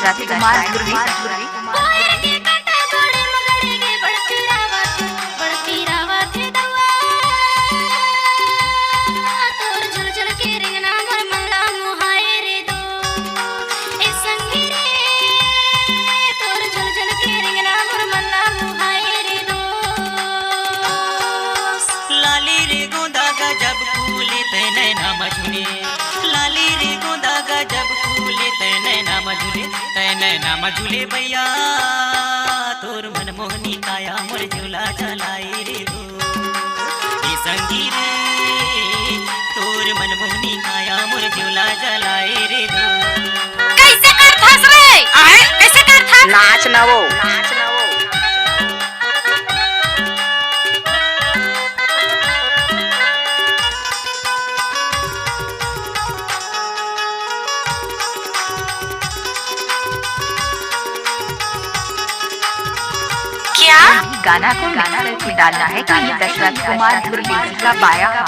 दशरथ कुमार धुर्वी लाली रे गोंदा गजब फूले तैने मझुले भैया तोर मन मोहनी काया मोर झूला चलाई रे दो ए संगी रे तोर मन मोहनी काया मोर झूला चलाई रे दो। कैसे कर थस रे आए कैसे कर थस नाच ना वो गाना को डालना है कि दशरथ कुमार धुर्वी का बाया है।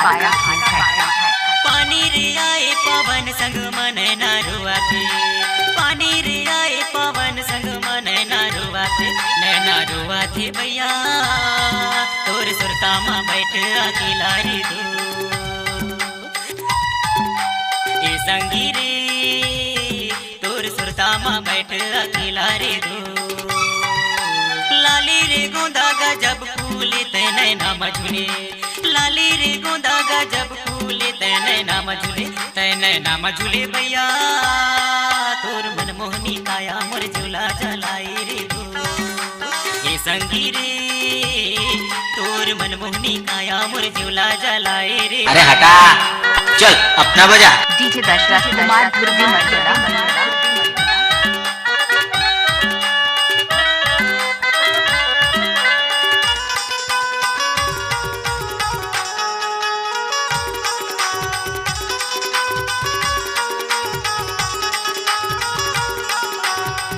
पानी रे आए पवन संग मन ना रुआते पानी रे आए पवन संग मन ना रुआते भैया तोर सुरता माँ बैठ अकेला रे दो ए संगी रे तोर सुरता माँ बैठ अकेला रे दो। लाली रे गोंदा गजब फूले तैने ना मझुले लाली रे गोंदा गजब फूले तैने ना मझुले भैया तोर मन मोहनी काया मोर झूला जलाई रे दो ए संगी रे तोर मन मोहनी काया मोर झूला जलाई रे। अरे हटा चल अपना बजा। DJ Dasharath Kumar Dhurvi Mandla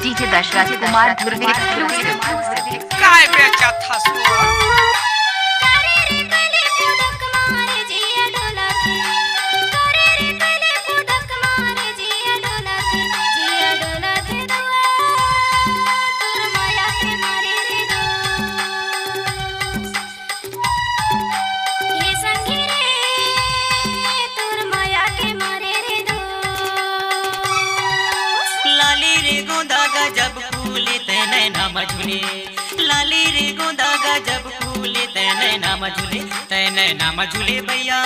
DJ Dasharath Kumar Dhurvi exclusive काय बेचा था सो गजब फूले तैने ना मझुले लाली रे गोंदा गजब फूले तैने ना मझुले भैया